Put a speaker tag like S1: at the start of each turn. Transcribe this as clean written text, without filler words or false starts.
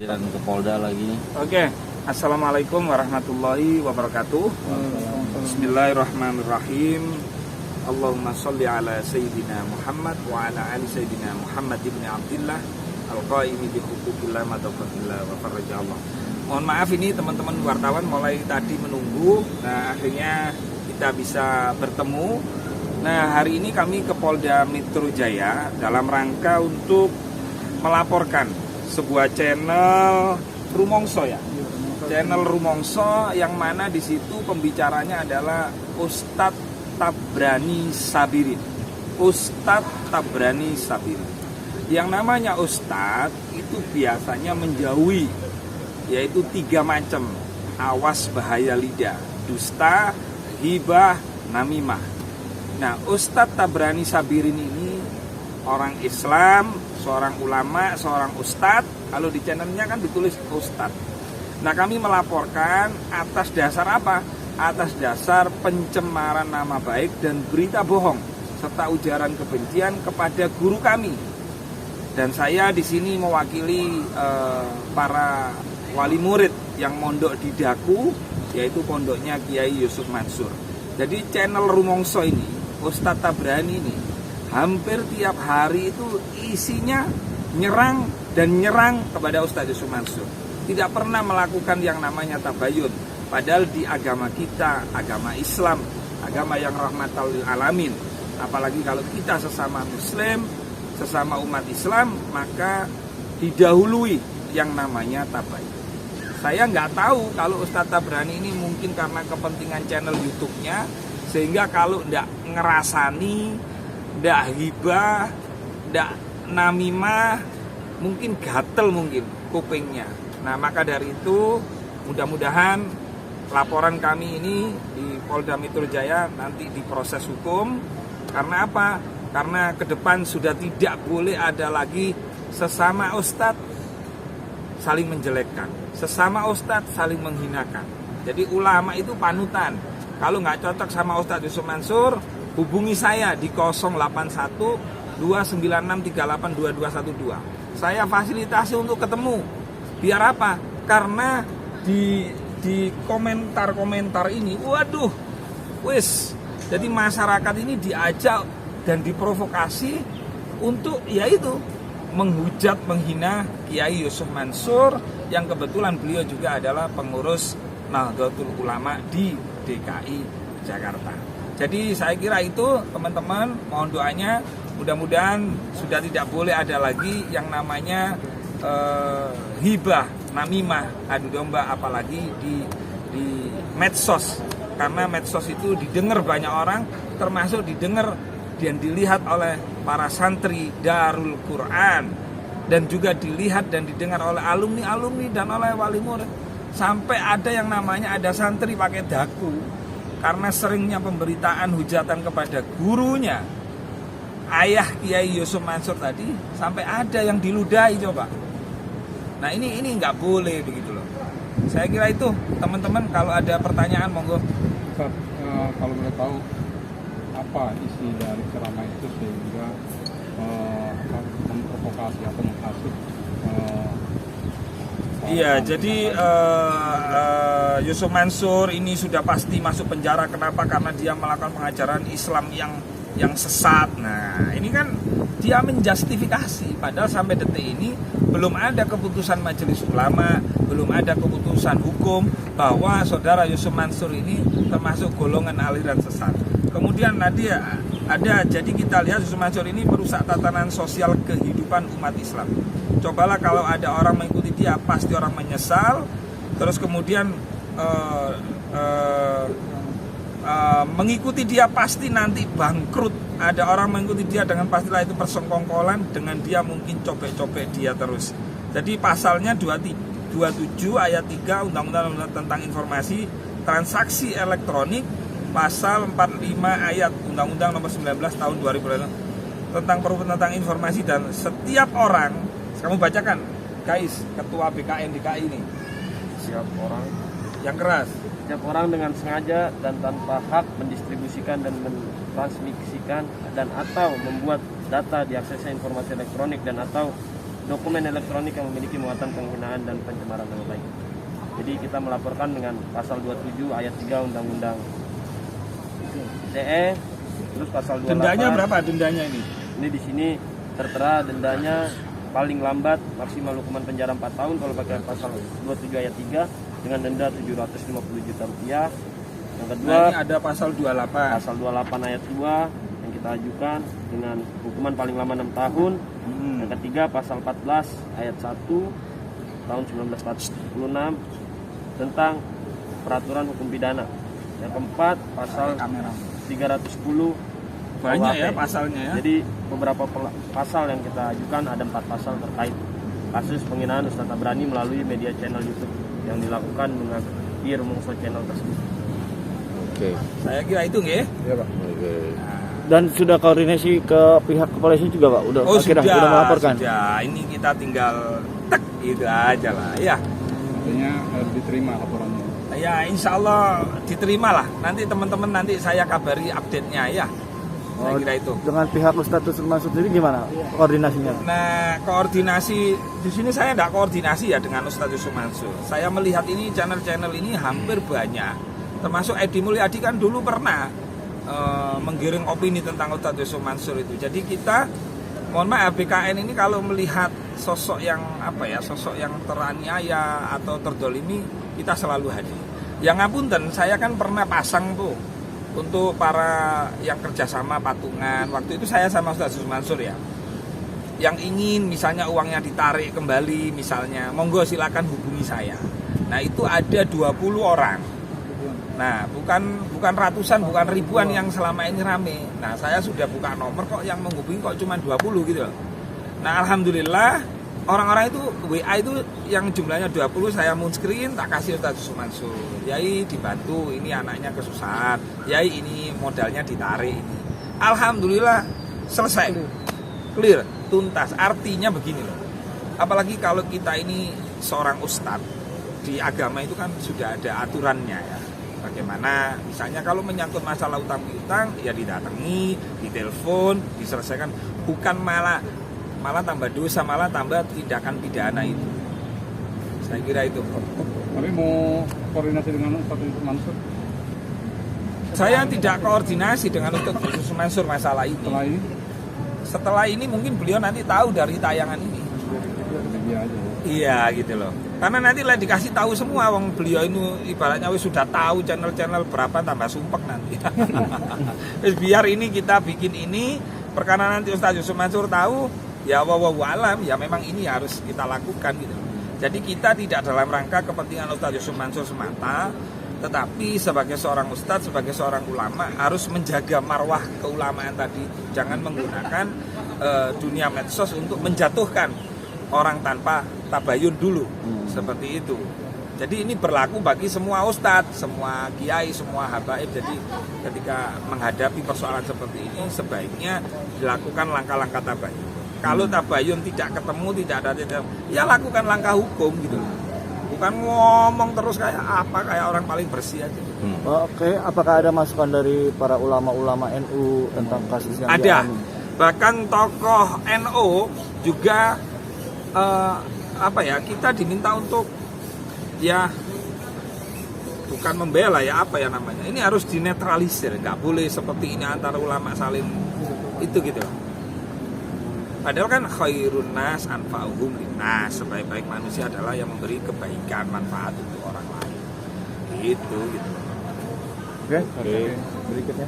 S1: dan ke Polda lagi.
S2: Oke, Assalamualaikum warahmatullahi wabarakatuh. Bismillahirrahmanirrahim. Allahumma sholli ala Sayyidina Muhammad wa ala ali Sayyidina Muhammad ibn Abdillah al-qaimi bi huquqillah madafaqillah wa farajallah. Mohon maaf ini teman-teman wartawan mulai tadi menunggu. Nah, akhirnya kita bisa bertemu. Nah, hari ini kami ke Polda Metro Jaya dalam rangka untuk melaporkan sebuah channel Rumongso ya. Channel Rumongso yang mana di situ pembicaranya adalah Ustadz Tabrani Sabirin. Ustadz Tabrani Sabirin. Yang namanya Ustadz itu biasanya menjauhi, yaitu 3 macam. Awas bahaya lidah, dusta, hibah, namimah. Nah, Ustadz Tabrani Sabirin ini orang Islam, seorang ulama, seorang ustadz. Kalau di channelnya kan ditulis Ustadz. Nah, kami melaporkan atas dasar apa? Atas dasar pencemaran nama baik dan berita bohong serta ujaran kebencian kepada guru kami. Dan saya di sini mewakili para wali murid yang mondok di Daku, yaitu pondoknya Kiai Yusuf Mansur. Jadi channel Rumongso ini, Ustadz Tabrani ini, hampir tiap hari itu isinya nyerang kepada Ustadz Yusuf Mansur. Tidak pernah melakukan yang namanya tabayun. Padahal di agama kita, agama Islam, agama yang rahmatan lil alamin, apalagi kalau kita sesama Muslim, sesama umat Islam, maka didahului yang namanya tabayun. Saya nggak tahu kalau Ustadz Tabrani ini mungkin karena kepentingan channel YouTube-nya, sehingga kalau nggak ngerasani, nggak hibah, nggak namimah, mungkin gatel mungkin kupingnya. Nah, maka dari itu mudah-mudahan laporan kami ini di Polda Metro Jaya nanti diproses hukum. Karena apa? Karena ke depan sudah tidak boleh ada lagi sesama ustadz saling menjelekkan, sesama ustadz saling menghinakan. Jadi ulama itu panutan. Kalau nggak cocok sama Ustadz Yusuf Mansur, hubungi saya di 081 296 38 2212. Saya fasilitasi untuk ketemu. Biar apa? Karena di komentar-komentar ini, waduh, jadi masyarakat ini diajak dan diprovokasi untuk yaitu menghujat, menghina Kiai Yusuf Mansur yang kebetulan beliau juga adalah pengurus Nahdlatul Ulama di DKI Jakarta. Jadi saya kira itu teman-teman, mohon doanya, mudah-mudahan sudah tidak boleh ada lagi yang namanya hibah, namimah, adu domba, apalagi di medsos. Karena medsos itu didengar banyak orang, termasuk didengar dan dilihat oleh para santri Darul Quran, dan juga dilihat dan didengar oleh alumni-alumni dan oleh wali murid. Sampai ada yang namanya ada santri pakai daku karena seringnya pemberitaan hujatan kepada gurunya, ayah Kiai Yusuf Mansur tadi, sampai ada yang diludahi coba. Nah, ini nggak boleh begitu loh. Saya kira itu teman-teman, kalau ada pertanyaan monggo.
S3: Ustaz, kalau boleh tahu apa isi dari ceramah itu sehingga memprovokasi atau menghasut?
S2: Iya, jadi Yusuf Mansur ini sudah pasti masuk penjara. Kenapa? Karena dia melakukan pengajaran Islam yang sesat. Nah, ini kan dia menjustifikasi, padahal sampai detik ini belum ada keputusan Majelis Ulama, belum ada keputusan hukum bahwa saudara Yusuf Mansur ini termasuk golongan aliran sesat. Kemudian nanti ada, jadi kita lihat Yusuf Mansur ini merusak tatanan sosial kehidupan umat Islam. Cobalah kalau ada orang mengikuti dia, pasti orang menyesal. Terus kemudian mengikuti dia pasti nanti bangkrut. Ada orang mengikuti dia dengan pastilah itu persengkongkolan, dengan dia mungkin copek-copek dia terus. Jadi pasalnya 27 ayat 3 Undang-Undang tentang Informasi Transaksi Elektronik, pasal 45 ayat Undang-Undang nomor 19 tahun 2000 tentang tentang informasi, dan setiap orang, kamu bacakan guys, ketua BKN DKI ini,
S4: setiap orang
S2: yang keras,
S4: setiap orang dengan sengaja dan tanpa hak mendistribusikan dan mentransmisikan dan atau membuat data diaksesnya informasi elektronik dan atau dokumen elektronik yang memiliki muatan penghinaan dan pencemaran nama baik. Jadi kita melaporkan dengan pasal 27 ayat 3 Undang-Undang ITE, terus pasal 28.
S2: Dendanya berapa dendanya ini?
S4: Ini di sini tertera dendanya paling lambat maksimal hukuman penjara 4 tahun kalau pakai pasal 27 ayat 3 dengan denda 750 juta rupiah. Yang kedua,
S2: Nah, ini ada pasal 28.
S4: pasal 28 ayat 2 yang kita ajukan dengan hukuman paling lama 6 tahun. Yang ketiga pasal 14 ayat 1 tahun 1946 tentang peraturan hukum pidana. Yang keempat pasal 310
S2: Banyak ya
S4: KUHP.
S2: pasalnya ya.
S4: Jadi beberapa pasal yang kita ajukan, ada 4 pasal terkait kasus penghinaan Ustadz Tabrani melalui media channel YouTube yang dilakukan dengan Rumongso Channel tersebut.
S1: Oke.
S2: Saya kira itu nggih.
S3: Iya Pak.
S1: Oke.
S5: Dan sudah koordinasi ke pihak kepolisian juga Pak? Udah,
S2: Oh
S5: akhirnya
S2: sudah,
S5: sudah melaporkan?
S2: sudah. Ini kita tinggal tek gitu aja lah ya.
S3: Artinya diterima laporannya.
S2: Ya insya Allah diterima lah. Nanti teman-teman nanti saya kabari update-nya ya. Saya kira itu.
S5: Dengan pihak Ustadz Yusuf Mansur sendiri gimana koordinasinya?
S2: Nah, koordinasi di sini saya tidak koordinasi ya dengan Ustadz Yusuf Mansur. Saya melihat ini channel-channel ini hampir banyak. Termasuk Edi Mulyadi kan dulu pernah menggiring opini tentang Ustadz Yusuf Mansur itu. Jadi kita, mohon maaf, BKN ini kalau melihat sosok yang sosok yang teraniaya atau terdolimi, kita selalu hadir. Yang ngapunten, saya kan pernah pasang tuh untuk para yang kerjasama patungan. Waktu itu saya sama Ustadz Yusuf Mansur ya, yang ingin misalnya uangnya ditarik kembali misalnya, monggo silakan hubungi saya. Nah itu ada 20 orang. Nah bukan ratusan, bukan ribuan yang selama ini rame. Nah saya sudah buka nomor kok yang menghubungi kok cuma 20 gitu loh. Nah alhamdulillah orang-orang itu WA itu yang jumlahnya 20 saya screen tak kasih Ustadz Yusuf Mansur. Yai dibantu, ini anaknya kesusahan. Yai ini modalnya ditarik ini. Alhamdulillah selesai. Clear, tuntas. Artinya begini loh. Apalagi kalau kita ini seorang ustadz, di agama itu kan sudah ada aturannya ya. Bagaimana misalnya kalau menyangkut masalah utang piutang ya didatangi, ditelepon, diselesaikan, bukan malah tambah dosa, malah tambah tindakan pidana itu. Saya kira itu.
S3: Tapi mau koordinasi dengan Ustadz Yusuf Mansur
S2: Saya tidak koordinasi dengan Ustadz Yusuf Mansur masalah ini.
S3: setelah ini
S2: Setelah ini mungkin beliau nanti tahu dari tayangan ini.
S3: media aja.
S2: Iya gitu loh. Karena nanti lah dikasih tahu semua, wong beliau ini ibaratnya wis sudah tahu channel-channel berapa, tambah sumpek nanti. Wis biar ini kita bikin ini perkara nanti Ustadz Yusuf Mansur tahu, ya wallahu alam, ya memang ini harus kita lakukan gitu. Jadi kita tidak dalam rangka kepentingan Ustadz Yusuf Mansur semata, tetapi sebagai seorang ustadz, sebagai seorang ulama harus menjaga marwah keulamaan tadi. Jangan menggunakan dunia medsos untuk menjatuhkan orang tanpa tabayun dulu, seperti itu. Jadi ini berlaku bagi semua ustadz, semua kiai, semua habaib. Jadi ketika menghadapi persoalan seperti ini sebaiknya dilakukan langkah-langkah tabayun. Kalau tabayun tidak ketemu, ya lakukan langkah hukum gitu. Bukan ngomong terus kayak orang paling bersih aja.
S5: Oke, apakah ada masukan dari para ulama-ulama NU tentang kasus yang
S2: Ada.
S5: dialami?
S2: Bahkan tokoh NU juga kita diminta untuk ya bukan membela ya namanya. Ini harus dinetralisir, nggak boleh seperti ini antara ulama saling itu gitu. Padahal kan khairun nas anfa'uhum linnas, sebaik-baik manusia adalah yang memberi kebaikan manfaat untuk orang lain. Gitu.
S5: Oke. Berikutnya.